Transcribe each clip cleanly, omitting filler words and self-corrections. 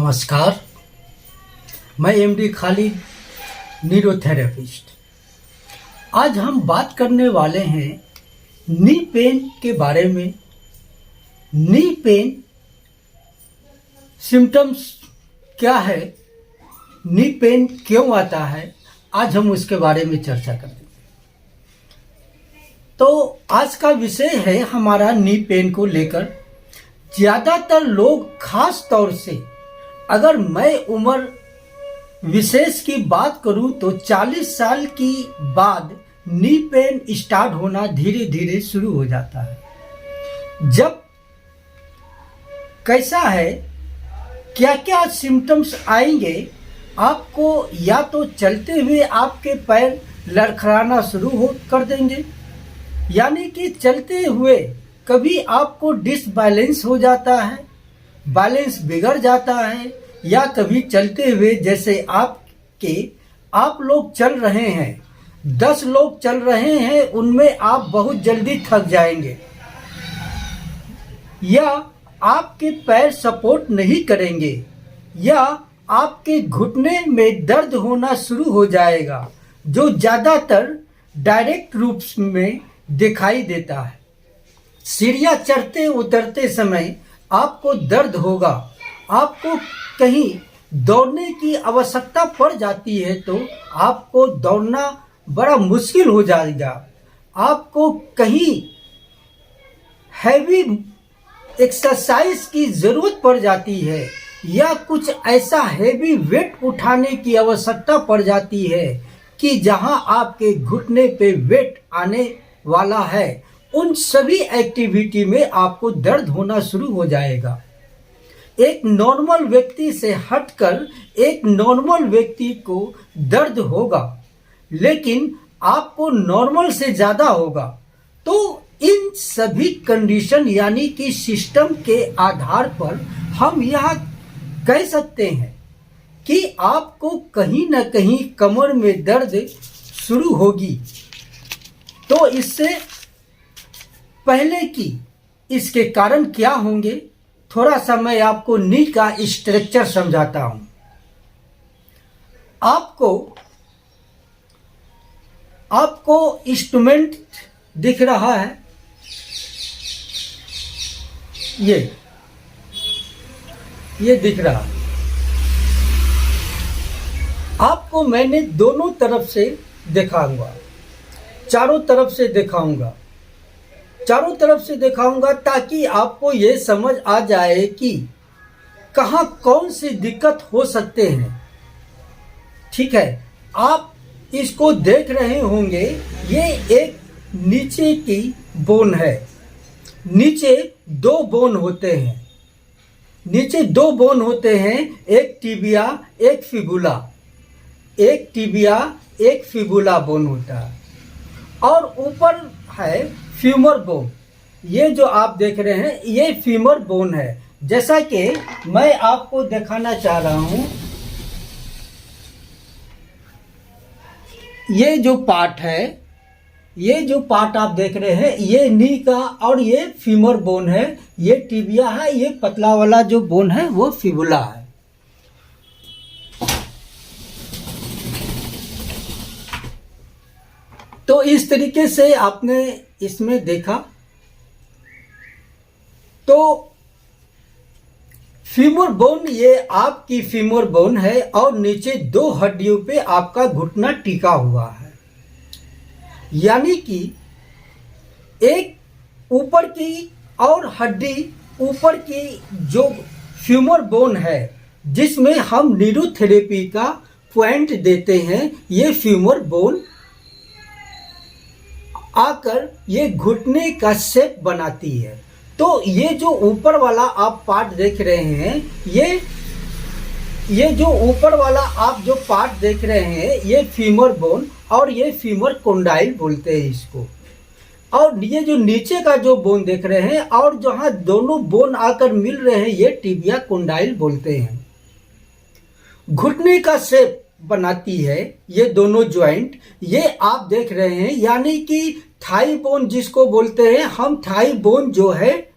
नमस्कार। मैं MD Khalid, neurotherapist. आज हम बात करने वाले हैं नी पेन के बारे में। नी पेन सिम्टम्स क्या है, नी पेन क्यों आता है, आज हम उसके बारे में चर्चा करेंगे। तो आज का विषय है हमारा नी पेन को लेकर। ज़्यादातर लोग, खास तौर से अगर मैं उम्र विशेष की बात करूं तो 40 साल की बाद नी पेन स्टार्ट होना धीरे धीरे शुरू हो जाता है। जब कैसा है, क्या क्या सिम्टम्स आएंगे आपको, या तो चलते हुए आपके पैर लड़खड़ाना शुरू कर देंगे, यानी कि चलते हुए कभी आपको डिसबैलेंस हो जाता है, बैलेंस बिगड़ जाता है, या कभी चलते हुए जैसे आप लोग चल रहे हैं, 10 लोग चल रहे हैं, उनमें आप बहुत जल्दी थक जाएंगे, या आपके पैर सपोर्ट नहीं करेंगे, या आपके घुटने में दर्द होना शुरू हो जाएगा, जो ज़्यादातर डायरेक्ट रूप में दिखाई देता है। सीढ़ियाँ चढ़ते उतरते समय आपको दर्द होगा, आपको कहीं दौड़ने की आवश्यकता पड़ जाती है तो आपको दौड़ना बड़ा मुश्किल हो जाएगा, आपको कहीं हैवी एक्सरसाइज की ज़रूरत पड़ जाती है, या कुछ ऐसा हैवी वेट उठाने की आवश्यकता पड़ जाती है कि जहां आपके घुटने पे वेट आने वाला है, उन सभी एक्टिविटी में आपको दर्द होना शुरू हो जाएगा। एक नॉर्मल व्यक्ति से हटकर एक नॉर्मल व्यक्ति को दर्द होगा, लेकिन आपको नॉर्मल से ज़्यादा होगा। तो इन सभी कंडीशन यानी कि सिस्टम के आधार पर हम यह कह सकते हैं कि आपको कहीं ना कहीं कमर में दर्द शुरू होगी। तो इससे पहले कि इसके कारण क्या होंगे, थोड़ा सा मैं आपको नी का स्ट्रक्चर समझाता हूं। आपको इंस्ट्रूमेंट दिख रहा है, ये दिख रहा है आपको। मैंने दोनों तरफ से दिखाऊंगा, चारों तरफ से दिखाऊंगा ताकि आपको ये समझ आ जाए कि कहाँ कौन सी दिक्कत हो सकते हैं। ठीक है, आप इसको देख रहे होंगे, ये एक नीचे की बोन है। नीचे दो बोन होते हैं, एक टिबिया एक फिबुला बोन होता है, और ऊपर है फीमर बोन। ये जो आप देख रहे हैं ये फीमर बोन है। जैसा कि मैं आपको दिखाना चाह रहा हूं, ये जो पार्ट आप देख रहे हैं, ये नी का, और ये फीमर बोन है, ये टिबिया है, ये पतला वाला जो बोन है वो फिबुला है। तो इस तरीके से आपने इसमें देखा। तो फीमर बोन, ये आपकी फीमर बोन है, और नीचे 2 हड्डियों पे आपका घुटना टिका हुआ है। यानी कि एक ऊपर की और हड्डी, ऊपर की जो फीमर बोन है, जिसमें हम न्यूरोथेरेपी का पॉइंट देते हैं, ये फीमर बोन आकर ये घुटने का शेप बनाती है। तो ये जो ऊपर वाला आप पार्ट देख रहे हैं, ये जो ऊपर वाला आप जो पार्ट देख रहे हैं, ये फीमर बोन, और ये फीमर कोंडाइल बोलते हैं इसको। और ये जो नीचे का जो बोन देख रहे हैं, और जहां दोनों बोन आकर मिल रहे हैं, ये टिबिया कोंडाइल बोलते हैं। घुटने का शेप बनाती है ये दोनों ज्वाइंट, ये आप देख रहे हैं, यानी कि थाई बोन जिसको बोलते हैं हम, थाई बोन जो है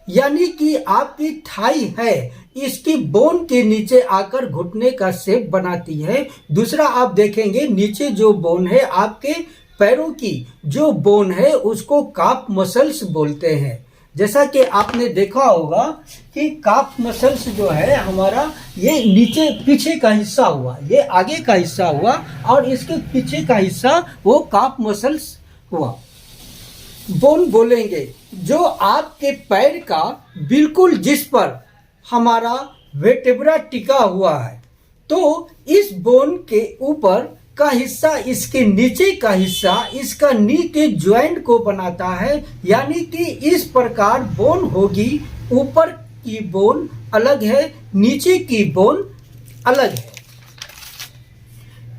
यानी कि आपकी थाई है इसकी बोन के नीचे आकर घुटने का शेप बनाती है। दूसरा आप देखेंगे नीचे जो बोन है आपके पैरों की जो बोन है उसको काफ मसल्स बोलते हैं। जैसा कि आपने देखा होगा कि काफ मसल्स जो है हमारा ये नीचे पीछे का हिस्सा हुआ, ये आगे का हिस्सा हुआ और इसके पीछे का हिस्सा वो काफ मसल्स हुआ। बोन बोलेंगे जो आपके पैर का बिल्कुल जिस पर हमारा वर्टेब्रा टिका हुआ है, तो इस बोन के ऊपर का हिस्सा इसके नीचे का हिस्सा इसका नी के ज्वाइंट को बनाता है। यानी कि इस प्रकार बोन होगी, ऊपर की बोन अलग है, नीचे की बोन अलग है।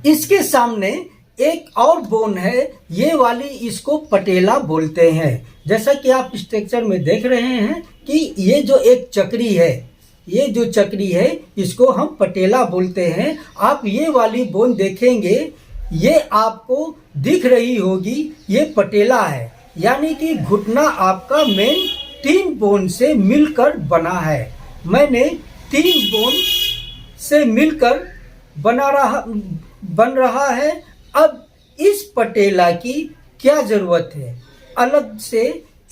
इसके सामने एक और बोन है, ये वाली इसको पटेला बोलते हैं। जैसा कि आप स्ट्रक्चर में देख रहे हैं कि ये जो एक चक्री है, ये जो चक्री है इसको हम पटेला बोलते हैं। आप ये वाली बोन देखेंगे, ये आपको दिख रही होगी, ये पटेला है। यानी कि घुटना आपका मेन 3 बोन से मिलकर बना है। मैंने 3 बोन से मिलकर बन रहा है। अब इस पटेला की क्या जरूरत है? अलग से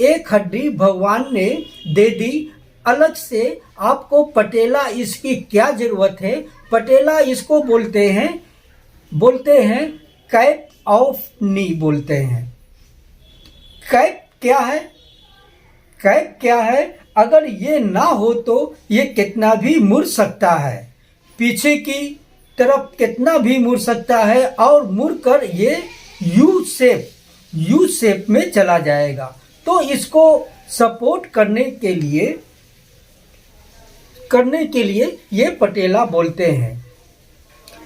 एक हड्डी भगवान ने दे दी, अलग से आपको पटेला इसकी क्या जरूरत है? पटेला इसको बोलते हैं कैप ऑफ नी बोलते हैं। कैप क्या है? कैप क्या है? अगर ये ना हो तो ये कितना भी मुड़ सकता है, पीछे की तरफ कितना भी मुड़ सकता है और मुड़कर ये यू शेप में चला जाएगा। तो इसको सपोर्ट करने के लिए ये पटेला बोलते हैं।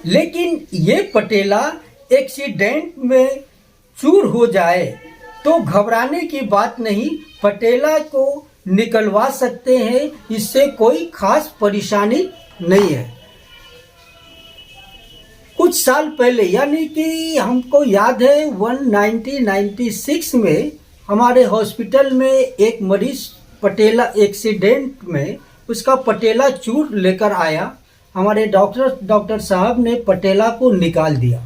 लेकिन ये पटेला एक्सीडेंट में चूर हो जाए तो घबराने की बात नहीं, पटेला को निकलवा सकते हैं, इससे कोई खास परेशानी नहीं है। कुछ साल पहले यानी कि हमको याद है 1996 में हमारे हॉस्पिटल में एक मरीज पटेला एक्सीडेंट में उसका पटेला चूर लेकर आया। हमारे डॉक्टर साहब ने पटेला को निकाल दिया।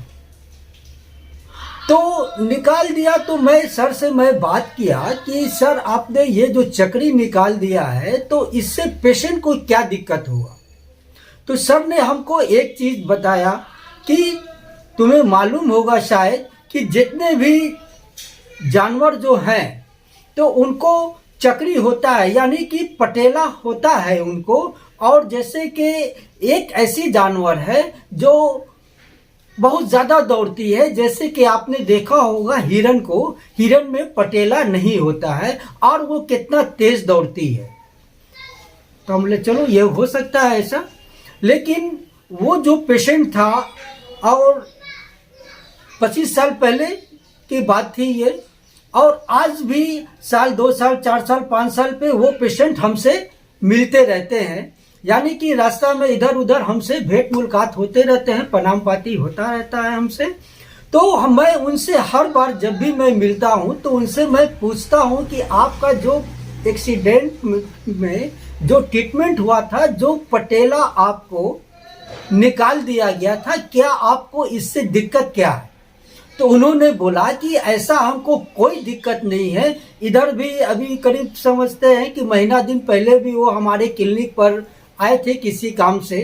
तो मैं सर से बात किया कि सर आपने ये जो चक्री निकाल दिया है तो इससे पेशेंट को क्या दिक्कत होगा? तो सर ने हमको एक चीज बताया कि तुम्हें मालूम होगा शायद कि जितने भी जानवर जो हैं तो उनको चक्री होता है, यानी कि पटेला होता है उनको। और जैसे कि एक ऐसी जानवर है जो बहुत ज़्यादा दौड़ती है, जैसे कि आपने देखा होगा हिरन को, हिरन में पटेला नहीं होता है और वो कितना तेज दौड़ती है। तो हम बोले चलो ये हो सकता है ऐसा। लेकिन वो जो पेशेंट था और 25 साल पहले की बात थी ये, और आज भी साल 2 साल 4 साल 5 साल पे वो पेशेंट हमसे मिलते रहते हैं। यानी कि रास्ता में इधर उधर हमसे भेंट मुलाकात होते रहते हैं, प्रणाम पाती होता रहता है हमसे। तो मैं उनसे हर बार जब भी मैं मिलता हूं तो उनसे मैं पूछता हूं कि आपका जो एक्सीडेंट में जो ट्रीटमेंट हुआ था, जो पटेला आपको निकाल दिया गया था, क्या आपको इससे दिक्कत क्या है? तो उन्होंने बोला कि ऐसा हमको कोई दिक्कत नहीं है। इधर भी अभी करीब समझते हैं कि महीना दिन पहले भी वो हमारे क्लिनिक पर आए थे किसी काम से।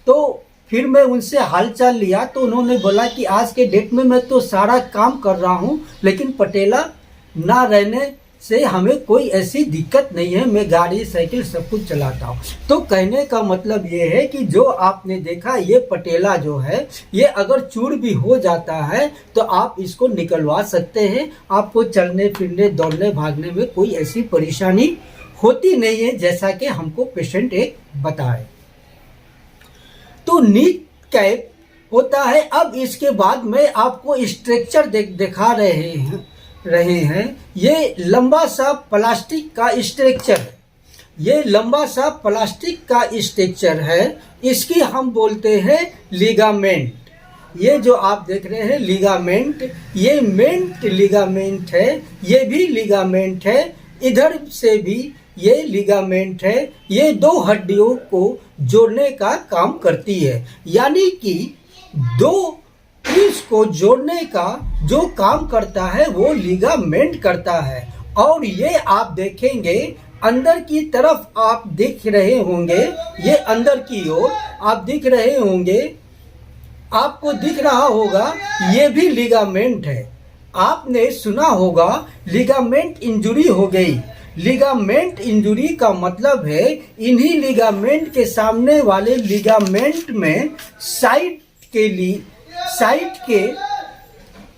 तो फिर मैं उनसे हालचाल लिया तो उन्होंने बोला कि आज के डेट में मैं तो सारा काम कर रहा हूँ, लेकिन पटेला ना रहने से हमें कोई ऐसी दिक्कत नहीं है, मैं गाड़ी साइकिल सब कुछ चलाता हूँ। तो कहने का मतलब ये है कि जो आपने देखा ये पटेला जो है ये अगर चूर भी हो जाता है तो आप इसको निकलवा सकते हैं। आपको चलने फिरने दौड़ने भागने में कोई ऐसी परेशानी होती नहीं है, जैसा कि हमको पेशेंट एक बताए। तो नी कैप होता है। अब इसके बाद में आपको स्ट्रक्चर दिखा रहे हैं। ये लंबा सा प्लास्टिक का स्ट्रक्चर है, ये लंबा सा प्लास्टिक का स्ट्रक्चर है। इसकी हम बोलते हैं लिगामेंट। ये जो आप देख रहे हैं लिगामेंट, ये मेंट लिगामेंट है, ये भी लिगामेंट है। इधर से भी ये लिगामेंट है, ये दो हड्डियों को जोड़ने का काम करती है। यानी कि दो पीस को जोड़ने का जो काम करता है वो लिगामेंट करता है। और ये आप देखेंगे अंदर की तरफ आप देख रहे होंगे, ये अंदर की ओर आप दिख रहे होंगे, आपको दिख रहा होगा ये भी लिगामेंट है। आपने सुना होगा लिगामेंट इंजरी हो गई। लिगामेंट इंजरी का मतलब है इन्हीं लिगामेंट के सामने वाले लिगामेंट में साइड के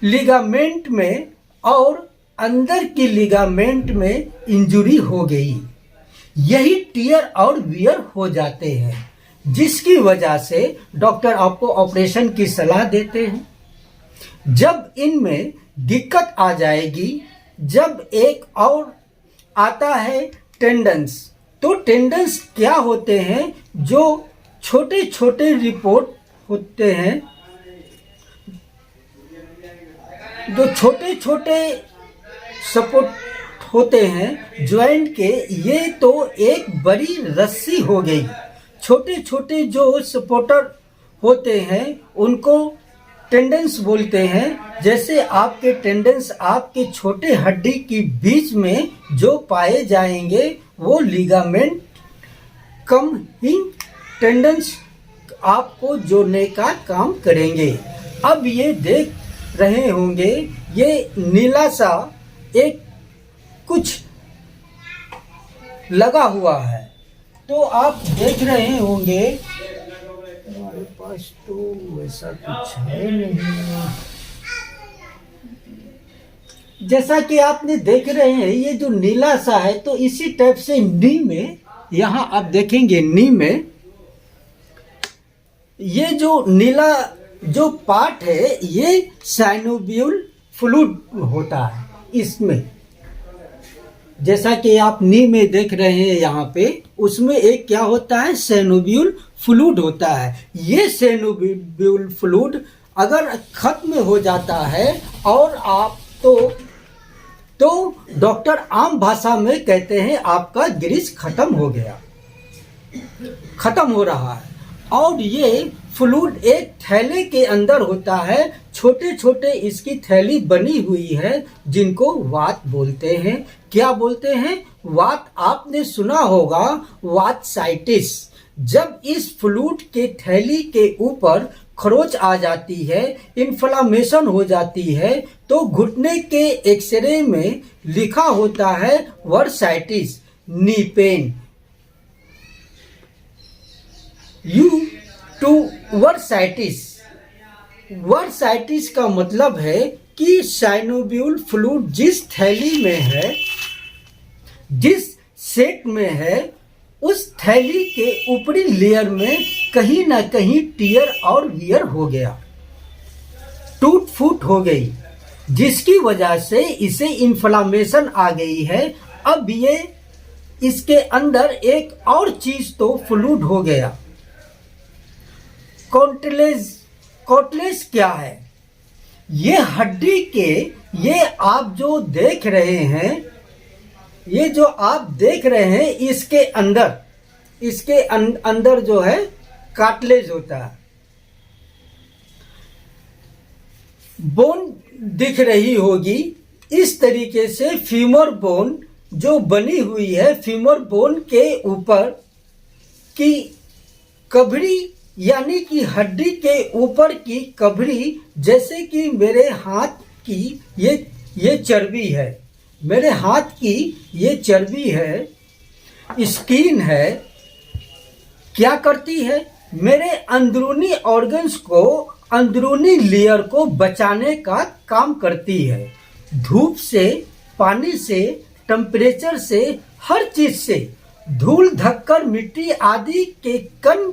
लिगामेंट में और अंदर की लिगामेंट में इंजरी हो गई। यही टियर और वियर हो जाते हैं, जिसकी वजह से डॉक्टर आपको ऑपरेशन की सलाह देते हैं। जब इनमें दिक्कत आ जाएगी, जब एक और आता है टेंडन्स। तो टेंडन्स क्या होते हैं? जो छोटे छोटे रिपोर्ट होते हैं, जो छोटे छोटे सपोर्ट होते हैं ज्वाइंट के, ये तो एक बड़ी रस्सी हो गई। छोटे छोटे जो सपोर्टर होते हैं उनको टेंडेंस बोलते हैं। जैसे आपके टेंडेंस आपके छोटे हड्डी के बीच में जो पाए जाएंगे वो लिगामेंट कम ही टेंडेंस आपको जोड़ने का काम करेंगे। अब ये देख रहे होंगे ये नीला सा एक कुछ लगा हुआ है, तो आप देख रहे होंगे हमारे पास तो वैसा कुछ है नहीं। जैसा कि आपने देख रहे हैं ये जो नीला सा है, तो इसी टाइप से नी में, यहाँ आप देखेंगे नी में ये जो नीला जो पार्ट है ये साइनोवियल फ्लूइड होता है इसमें। जैसा कि आप नी में देख रहे हैं यहाँ पे, उसमें एक क्या होता है, साइनोवियल फ्लूइड होता है। ये साइनोवियल फ्लूइड अगर खत्म हो जाता है और आप तो डॉक्टर आम भाषा में कहते हैं आपका ग्रीस खत्म हो गया, खत्म हो रहा है। और ये फ्लूइड एक थैले के अंदर होता है, छोटे छोटे इसकी थैली बनी हुई है जिनको वात बोलते हैं। क्या बोलते हैं? वात। आपने सुना होगा वातसाइटिस। जब इस फ्लूइड के थैली के ऊपर खरोच आ जाती है, इन्फ्लामेशन हो जाती है, तो घुटने के एक्सरे में लिखा होता है वर्साइटिस, नी पेन। वर्साइटिस। वर्साइटिस का मतलब है कि साइनोवियल फ्लूइड जिस थैली में है, जिस सेट में है, उस थैली के ऊपरी लेयर में कहीं ना कहीं टियर और वियर हो गया, टूट फूट हो गई, जिसकी वजह से इसे इन्फ्लामेशन आ गई है। अब ये इसके अंदर एक और चीज तो फ्लूइड हो गया। कार्टिलेज क्या है? ये हड्डी के, ये आप जो देख रहे हैं, ये जो आप देख रहे हैं, इसके अंदर जो है कार्टिलेज होता है। बोन दिख रही होगी इस तरीके से। फीमर बोन जो बनी हुई है, फीमर बोन के ऊपर की कवरी, यानी कि हड्डी के ऊपर की कवरी, जैसे कि मेरे हाथ की ये चर्बी है, मेरे हाथ की ये चर्बी है, स्किन है, क्या करती है? मेरे अंदरूनी ऑर्गन्स को, अंदरूनी लेयर को बचाने का काम करती है। धूप से, पानी से, टेम्परेचर से, हर चीज से, धूल धक्कर मिट्टी आदि के कण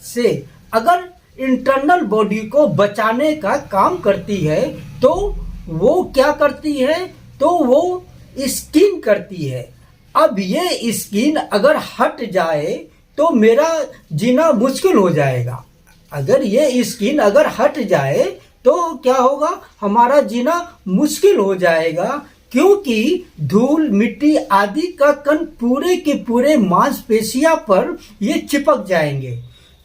से अगर इंटरनल बॉडी को बचाने का काम करती है, तो वो क्या करती है? तो वो स्किन करती है। अब ये स्किन अगर हट जाए तो मेरा जीना मुश्किल हो जाएगा। अगर ये स्किन अगर हट जाए तो क्या होगा? हमारा जीना मुश्किल हो जाएगा, क्योंकि धूल मिट्टी आदि का कण पूरे के पूरे मांसपेशियों पर ये चिपक जाएंगे।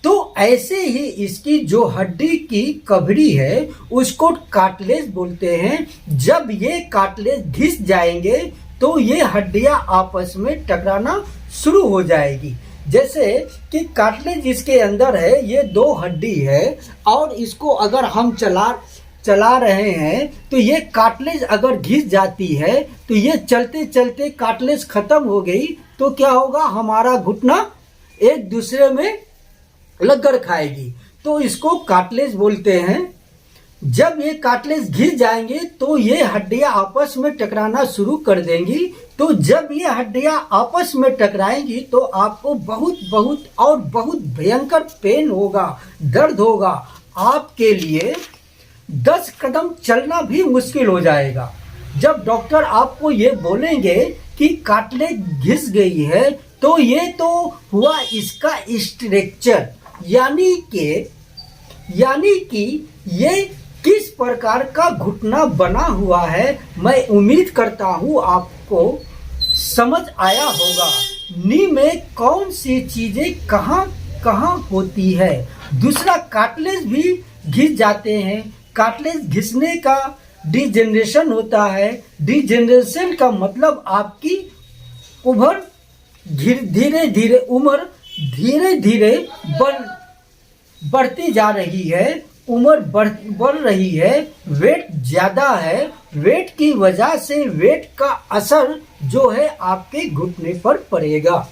तो ऐसे ही इसकी जो हड्डी की कवरी है उसको कार्टिलेज बोलते हैं। जब ये कार्टिलेज घिस जाएंगे तो ये हड्डियां आपस में टकराना शुरू हो जाएगी। जैसे कि कार्टिलेज इसके अंदर है, ये दो हड्डी है और इसको अगर हम चला रहे हैं तो ये कार्टिलेज अगर घिस जाती है तो ये चलते चलते कार्टिलेज खत्म हो गई तो क्या होगा, हमारा घुटना एक दूसरे में लगड़ खाएगी। तो इसको कार्टिलेज बोलते हैं। जब ये कार्टिलेज घिस जाएंगे तो ये हड्डियां आपस में टकराना शुरू कर देंगी। तो जब ये हड्डियां आपस में टकराएंगी तो आपको बहुत भयंकर पेन होगा, दर्द होगा। आपके लिए 10 कदम चलना भी मुश्किल हो जाएगा। जब डॉक्टर आपको ये बोलेंगे कि कार्टिलेज घिस गई है तो ये तो हुआ इसका स्ट्रक्चर, यानी कि ये किस प्रकार का घुटना बना हुआ है। मैं उम्मीद करता हूँ आपको समझ आया होगा। नी में कौन सी चीजें कहाँ होती है। दूसरा, कार्टिलेज भी घिस जाते हैं। कार्टिलेज घिसने का डिजेनरेशन होता है। डिजेनरेशन का मतलब आपकी उम्र धीरे धीरे बढ़ती जा रही है, उम्र बढ़ रही है, वेट ज़्यादा है। वेट की वजह से वेट का असर जो है आपके घुटने पर पड़ेगा।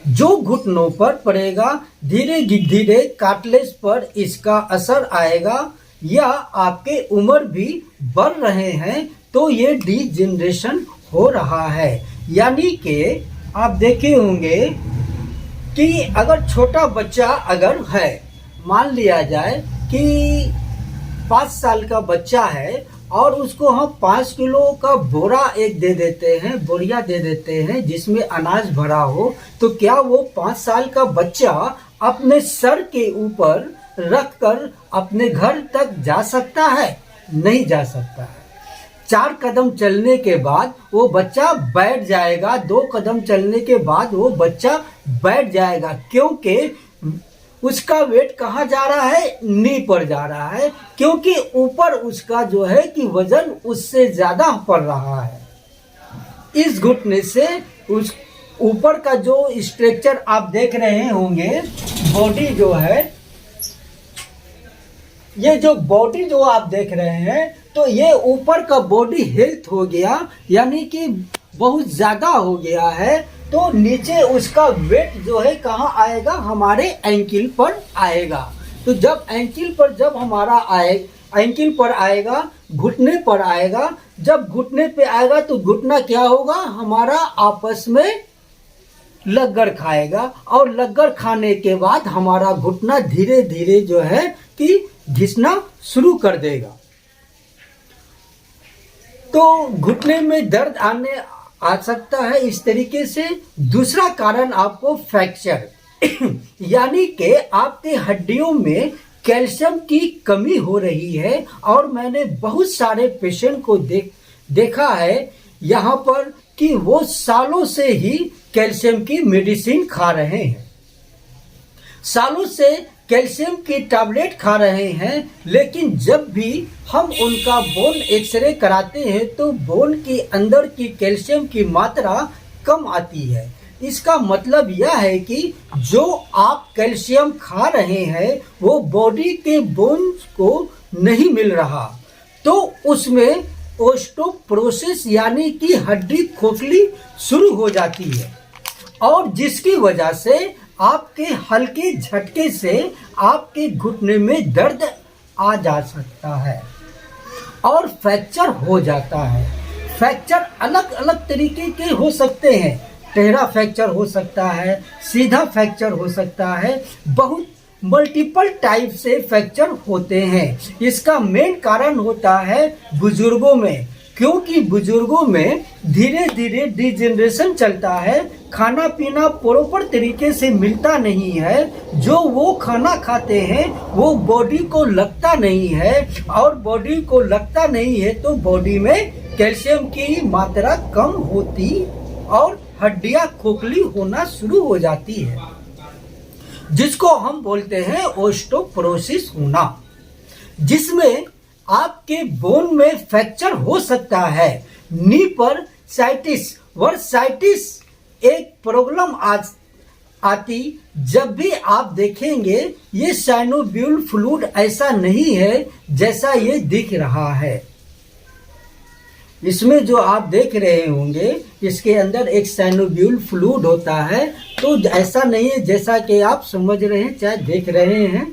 जो घुटनों पर पड़ेगा धीरे धीरे कार्टिलेज पर इसका असर आएगा। या आपके उम्र भी बढ़ रहे हैं तो ये डिजेनरेशन हो रहा है। यानी कि आप देखे होंगे कि अगर छोटा बच्चा अगर है, मान लिया जाए कि 5 साल का बच्चा है और उसको हम 5 किलो का बोरिया दे देते हैं जिसमें अनाज भरा हो, तो क्या वो 5 साल का बच्चा अपने सर के ऊपर रखकर अपने घर तक जा सकता है? नहीं जा सकता है। 4 कदम चलने के बाद वो बच्चा बैठ जाएगा, 2 कदम चलने के बाद वो बच्चा बैठ जाएगा, क्योंकि उसका वेट कहाँ जा रहा है, नी पर जा रहा है, क्योंकि ऊपर उसका जो है कि वजन उससे ज्यादा पड़ रहा है। इस घुटने से उस ऊपर का जो स्ट्रक्चर आप देख रहे होंगे, बॉडी जो है, ये जो बॉडी जो आप देख रहे हैं, तो ये ऊपर का बॉडी हेल्थ हो गया, यानी कि बहुत ज्यादा हो गया है। तो नीचे उसका वेट जो है कहाँ आएगा, हमारे एंकिल पर आएगा। तो जब एंकिल पर जब हमारा एंकिल पर आएगा, घुटने पर आएगा, जब घुटने पे आएगा तो घुटना क्या होगा, हमारा आपस में लगड़ खाएगा और लगड़ खाने के बाद हमारा घुटना धीरे धीरे जो है कि घिसना शुरू कर देगा। तो घुटने में दर्द आ सकता है इस तरीके से। दूसरा कारण आपको फ्रैक्चर यानी कि आपके हड्डियों में कैल्शियम की कमी हो रही है। और मैंने बहुत सारे पेशेंट को देखा है यहाँ पर कि वो सालों से ही कैल्शियम की मेडिसिन खा रहे हैं, सालों से कैल्शियम की टैबलेट खा रहे हैं, लेकिन जब भी हम उनका बोन एक्सरे कराते हैं तो बोन के अंदर की कैल्शियम की मात्रा कम आती है। इसका मतलब यह है कि जो आप कैल्शियम खा रहे हैं वो बॉडी के बोन्स को नहीं मिल रहा, तो उसमें ओस्टोपोरोसिस यानी कि हड्डी खोखली शुरू हो जाती है, और जिसकी वजह से आपके हल्के झटके से आपके घुटने में दर्द आ जा सकता है और फ्रैक्चर हो जाता है। फ्रैक्चर अलग अलग तरीके के हो सकते हैं। टेढ़ा फ्रैक्चर हो सकता है, सीधा फ्रैक्चर हो सकता है, बहुत मल्टीपल टाइप से फ्रैक्चर होते हैं। इसका मेन कारण होता है बुजुर्गों में, क्योंकि बुजुर्गों में धीरे धीरे डिजेनरेशन चलता है, खाना पीना प्रॉपर तरीके से मिलता नहीं है, जो वो खाना खाते हैं वो बॉडी को लगता नहीं है, और बॉडी को लगता नहीं है तो बॉडी में कैल्शियम की मात्रा कम होती और हड्डियां खोखली होना शुरू हो जाती है, जिसको हम बोलते हैं ओस्टोपोरोसिस होना, जिसमें आपके बोन में फ्रैक्चर हो सकता है। नी पर साइटिस वर्साइटिस एक प्रॉब्लम आती जब भी आप देखेंगे ये साइनोवियल फ्लूइड ऐसा नहीं है जैसा ये दिख रहा है। इसमें जो आप देख रहे होंगे इसके अंदर एक साइनोवियल फ्लूइड होता है, तो ऐसा नहीं है जैसा कि आप समझ रहे हैं चाहे देख रहे हैं।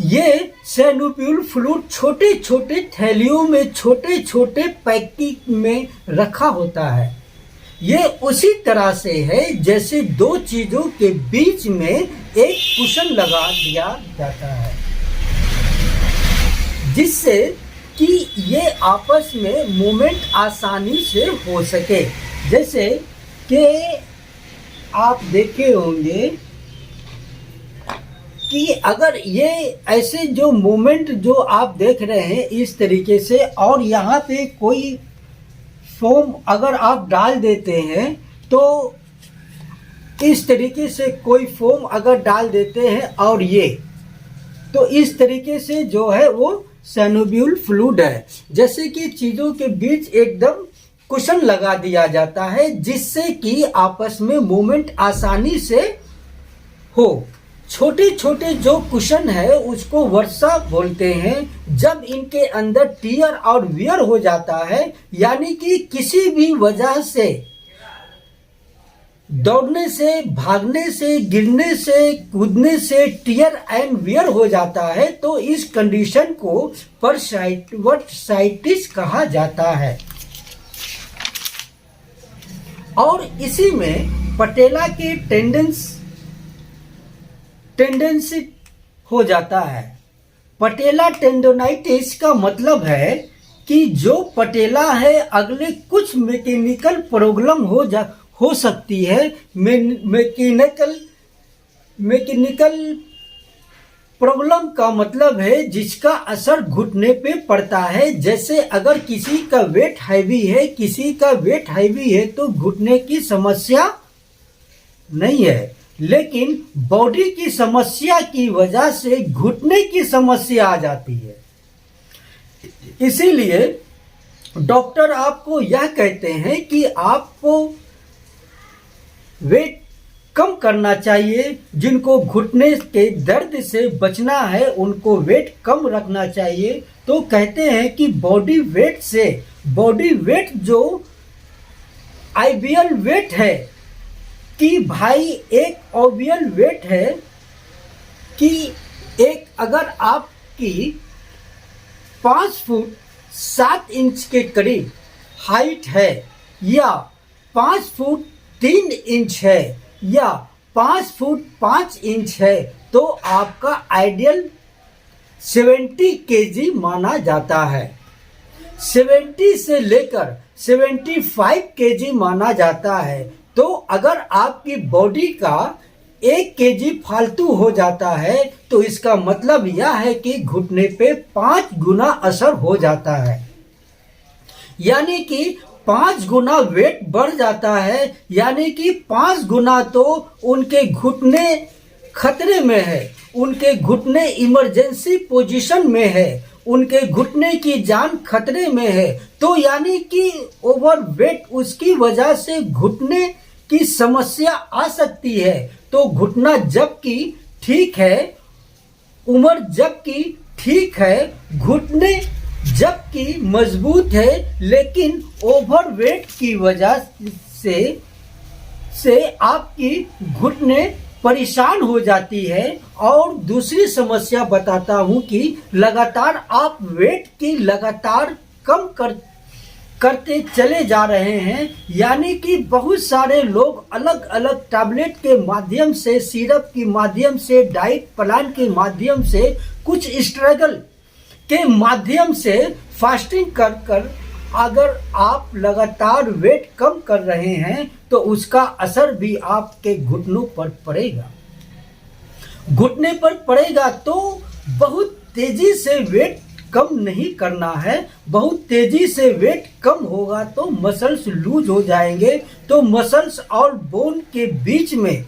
ये साइनोवियल फ्लूइड छोटे छोटे थैलियों में छोटे छोटे पैकिंग में रखा होता है। ये उसी तरह से है जैसे दो चीजों के बीच में एक कुशन लगा दिया जाता है, जिससे कि ये आपस में मूवमेंट आसानी से हो सके। जैसे कि आप देखे होंगे कि अगर ये ऐसे जो मूवमेंट जो आप देख रहे हैं इस तरीके से, और यहाँ पे कोई फोम अगर आप डाल देते हैं तो इस तरीके से कोई फोम अगर डाल देते हैं और ये तो इस तरीके से जो है वो साइनोवियल फ्लूइड है। जैसे कि चीजों के बीच एकदम कुशन लगा दिया जाता है जिससे कि आपस में मूवमेंट आसानी से हो। छोटे छोटे जो कुशन है उसको वर्सा बोलते हैं। जब इनके अंदर टियर और वियर हो जाता है, यानी कि किसी भी वजह से दौड़ने से, भागने से, गिरने से, कूदने से टियर एंड वियर हो जाता है, तो इस कंडीशन को वर्साइटिस कहा जाता है। और इसी में पटेला के टेंडेंसी हो जाता है। पटेला टेंडोनाइटिस का मतलब है कि जो पटेला है अगले कुछ मैकेनिकल प्रॉब्लम हो सकती है। मैकेनिकल प्रॉब्लम का मतलब है जिसका असर घुटने पे पड़ता है। जैसे अगर किसी का वेट हैवी है, तो घुटने की समस्या नहीं है, लेकिन बॉडी की समस्या की वजह से घुटने की समस्या आ जाती है। इसीलिए डॉक्टर आपको यह कहते हैं कि आपको वेट कम करना चाहिए। जिनको घुटने के दर्द से बचना है उनको वेट कम रखना चाहिए। तो कहते हैं कि बॉडी वेट जो आइडियल वेट है कि भाई एक ओबियल वेट है कि एक अगर आपकी 5 फुट 7 इंच के करीब हाइट है, या 5 फुट 3 इंच है, या 5 फुट 5 इंच है, तो आपका आइडियल 70 केजी माना जाता है। 70 से लेकर 75 केजी माना जाता है। तो अगर आपकी बॉडी का 1 केजी फालतू हो जाता है तो इसका मतलब यह है कि घुटने पे 5 गुना असर हो जाता है, यानी कि 5 गुना वेट बढ़ जाता है, यानी कि 5 गुना तो उनके घुटने खतरे में है, उनके घुटने इमरजेंसी पोजीशन में है, उनके घुटने की जान खतरे में है। तो यानी कि ओवरवेट उसकी वजह से घुटने की समस्या आ सकती है। तो घुटना जबकि ठीक है, उम्र जबकि ठीक है, घुटने जबकि मजबूत है, लेकिन ओवरवेट की वजह से आपकी घुटने परेशान हो जाती है। और दूसरी समस्या बताता हूं कि लगातार आप वेट की लगातार कम करते चले जा रहे हैं, यानी कि बहुत सारे लोग अलग अलग टैबलेट के माध्यम से, सिरप के माध्यम से, डाइट प्लान के माध्यम से, कुछ स्ट्रगल के माध्यम से फास्टिंग कर अगर आप लगातार वेट कम कर रहे हैं तो उसका असर भी आपके घुटनों पर पड़ेगा। घुटने पर पड़ेगा तो बहुत तेजी से वेट कम नहीं करना है। बहुत तेजी से वेट कम होगा तो मसल्स लूज हो जाएंगे, तो मसल्स और बोन के बीच में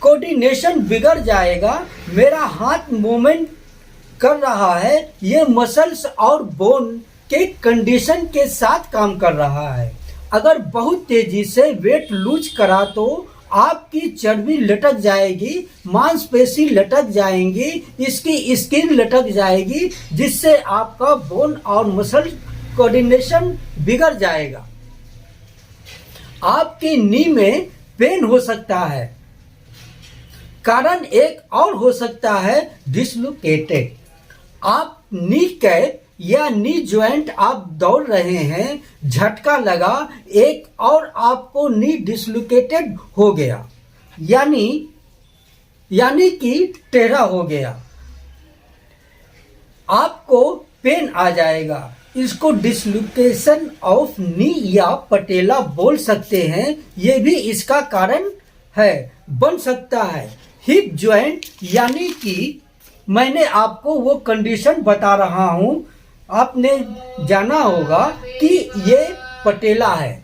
कोऑर्डिनेशन बिगड़ जाएगा। मेरा हाथ मूवमेंट कर रहा है, ये मसल्स और बोन के कंडीशन के साथ काम कर रहा है। अगर बहुत तेजी से वेट लूज करा तो आपकी चर्बी लटक जाएगी, मांसपेशी लटक जाएंगी, इसकी स्किन लटक जाएगी, जिससे आपका बोन और मसल कोऑर्डिनेशन बिगड़ जाएगा। आपकी नी में पेन हो सकता है। कारण एक और हो सकता है डिसलोकेटेड। आप नी कैप या नी ज्वाइंट आप दौड़ रहे हैं, झटका लगा एक और आपको नी डिसलोकेटेड हो गया, यानी कि टेढ़ा हो गया, आपको पेन आ जाएगा। इसको डिसलोकेशन ऑफ नी या पटेला बोल सकते हैं, ये भी इसका कारण है, बन सकता है। हिप ज्वाइंट यानी कि मैंने आपको वो कंडीशन बता रहा हूँ, आपने जाना होगा कि ये पटेला है।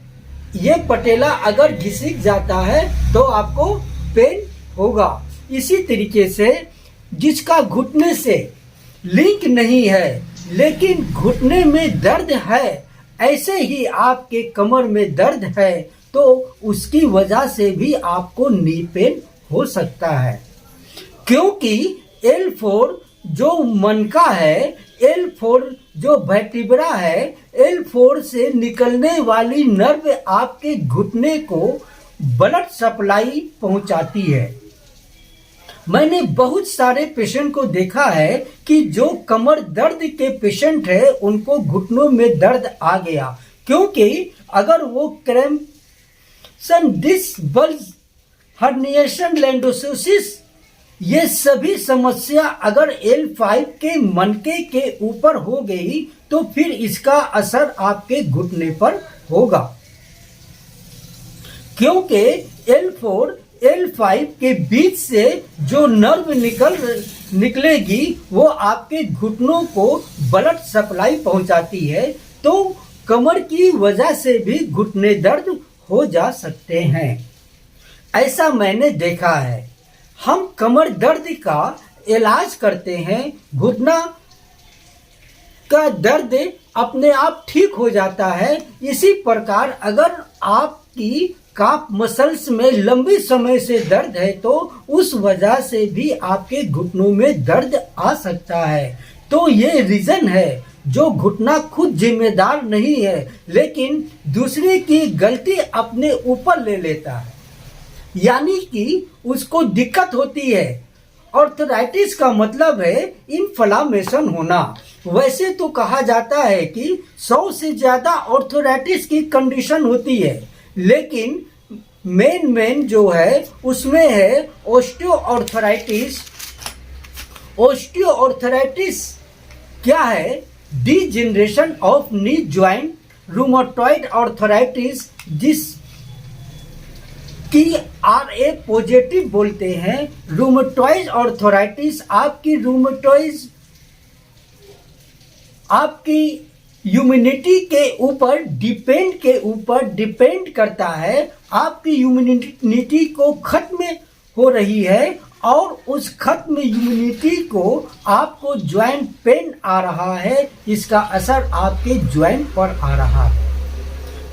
ये पटेला अगर घिसक जाता है तो आपको पेन होगा। इसी तरीके से जिसका घुटने से लिंक नहीं है लेकिन घुटने में दर्द है, ऐसे ही आपके कमर में दर्द है तो उसकी वजह से भी आपको नी पेन हो सकता है। क्योंकि L4 जो मनका है, L4 जो वर्टिब्रा है, L4 से निकलने वाली नर्व आपके घुटने को ब्लड सप्लाई पहुंचाती है। मैंने बहुत सारे पेशेंट को देखा है कि जो कमर दर्द के पेशेंट है उनको घुटनों में दर्द आ गया, क्योंकि अगर वो क्रैम्पसन, डिस्क बल्ज, हर्निएशन, लैंडोसिस, ये सभी समस्या अगर L5 के मनके के ऊपर हो गई तो फिर इसका असर आपके घुटने पर होगा। क्योंकि L4 L5 के बीच से जो नर्व निकलेगी वो आपके घुटनों को ब्लड सप्लाई पहुंचाती है, तो कमर की वजह से भी घुटने दर्द हो जा सकते हैं। ऐसा मैंने देखा है। हम कमर दर्द का इलाज करते हैं, घुटना का दर्द अपने आप ठीक हो जाता है। इसी प्रकार अगर आपकी काफ मसल्स में लंबी समय से दर्द है तो उस वजह से भी आपके घुटनों में दर्द आ सकता है। तो ये रीजन है, जो घुटना खुद जिम्मेदार नहीं है लेकिन दूसरे की गलती अपने ऊपर ले लेता है, यानी कि उसको दिक्कत होती है। ऑर्थराइटिस का मतलब है इन्फ्लामेशन होना। वैसे तो कहा जाता है कि 100 से ज्यादा ऑर्थराइटिस की कंडीशन होती है, लेकिन मेन जो है उसमें है ऑस्टियोआर्थराइटिस। ऑस्टियोआर्थराइटिस क्या है? Degeneration of knee joint, rheumatoid arthritis, जिस की RA पॉजिटिव बोलते हैं। रूमेटॉइड आर्थराइटिस आपकी आपकी इम्यूनिटी के ऊपर डिपेंड करता है। आपकी इम्यूनिटी को खत्म हो रही है और उस खत्म इम्यूनिटी को आपको ज्वाइंट पेन आ रहा है, इसका असर आपके ज्वाइंट पर आ रहा है।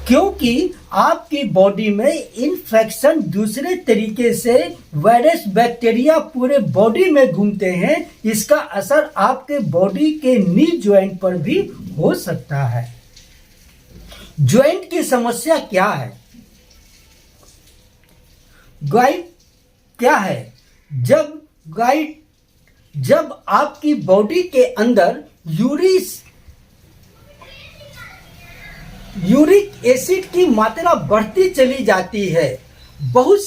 क्योंकि आपकी बॉडी में इन्फेक्शन दूसरे तरीके से वायरस बैक्टीरिया पूरे बॉडी में घूमते हैं, इसका असर आपके बॉडी के नी ज्वाइंट पर भी हो सकता है। ज्वाइंट की समस्या क्या है? गाइड क्या है? जब आपकी बॉडी के अंदर यूरिक एसिड की मात्रा बढ़ती चली जाती है, बहुत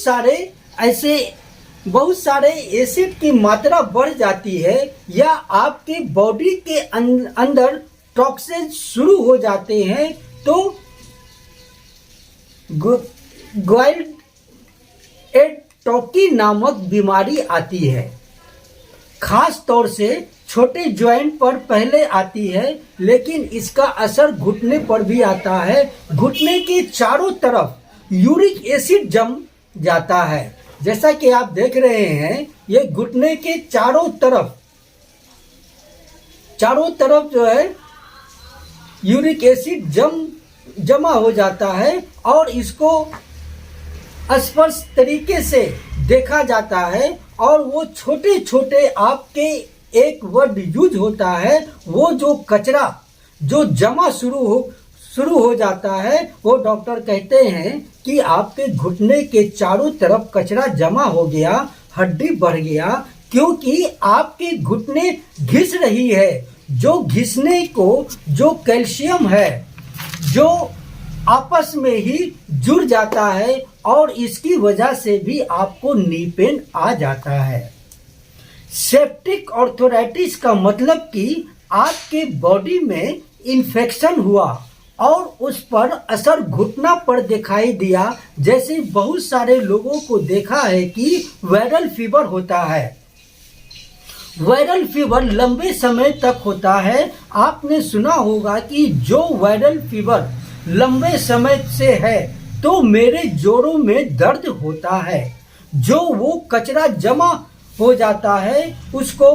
सारे एसिड की मात्रा बढ़ जाती है, या आपके बॉडी के अंदर टॉक्सिन शुरू हो जाते हैं, तो गोइलएडोस्कोपी नामक बीमारी आती है। खास तौर से छोटे जॉइंट पर पहले आती है, लेकिन इसका असर घुटने पर भी आता है। घुटने के चारों तरफ यूरिक एसिड जम जाता है। जैसा कि आप देख रहे हैं, ये घुटने के चारों तरफ जो है यूरिक एसिड जमा हो जाता है और इसको स्पष्ट तरीके से देखा जाता है। और वो छोटे छोटे आपके एक वर्ड यूज होता है, वो जो कचरा जो जमा शुरू हो जाता है, वो डॉक्टर कहते हैं कि आपके घुटने के चारों तरफ कचरा जमा हो गया, हड्डी बढ़ गया, क्योंकि आपके घुटने घिस रही है। जो घिसने को जो कैल्शियम है जो आपस में ही जुड़ जाता है और इसकी वजह से भी आपको नी पेन आ जाता है। सेप्टिक आर्थराइटिस का मतलब कि आपके बॉडी में इन्फेक्शन हुआ और उस पर असर घुटना पर दिखाई दिया। जैसे बहुत सारे लोगों को देखा है कि वायरल फीवर होता है। वायरल फीवर लंबे समय तक होता है। आपने सुना होगा कि जो वायरल फीवर लंबे समय से है तो मेरे जोड़ों में दर्द होता है। जो वो कचरा जमा हो जाता है उसको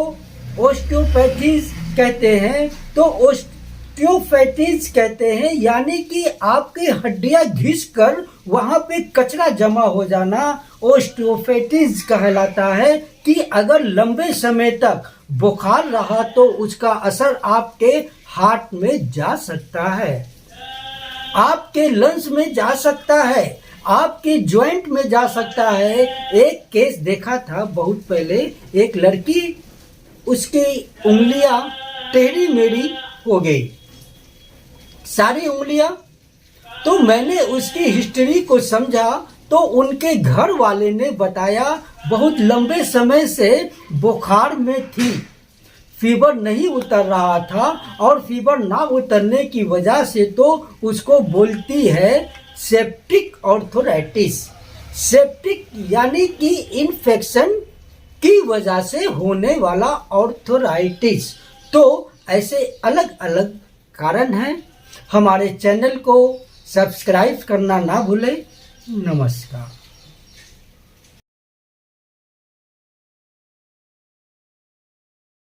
ओस्टियोपैथीज कहते हैं। तो ओस्टियोपैथीज कहते हैं यानी कि आपकी हड्डियां घिस कर वहां पे कचरा जमा हो जाना ओस्टियोपैथीज कहलाता है। कि अगर लंबे समय तक बुखार रहा तो उसका असर आपके हार्ट में जा सकता है, आपके लंग्स में जा सकता है, आपके जॉइंट में जा सकता है। एक केस देखा था बहुत पहले, एक लड़की उसकी उंगलियां टेढ़ी मेढ़ी हो गई, सारी उंगलियां। तो मैंने उसकी हिस्ट्री को समझा तो उनके घर वाले ने बताया बहुत लंबे समय से बुखार में थी, फीवर नहीं उतर रहा था और फीवर ना उतरने की वजह से तो उसको बोलती है सेप्टिक आर्थराइटिस। सेप्टिक यानी कि इन्फेक्शन की वजह से होने वाला आर्थराइटिस। तो ऐसे अलग अलग कारण हैं। हमारे चैनल को सब्सक्राइब करना ना भूलें। नमस्कार।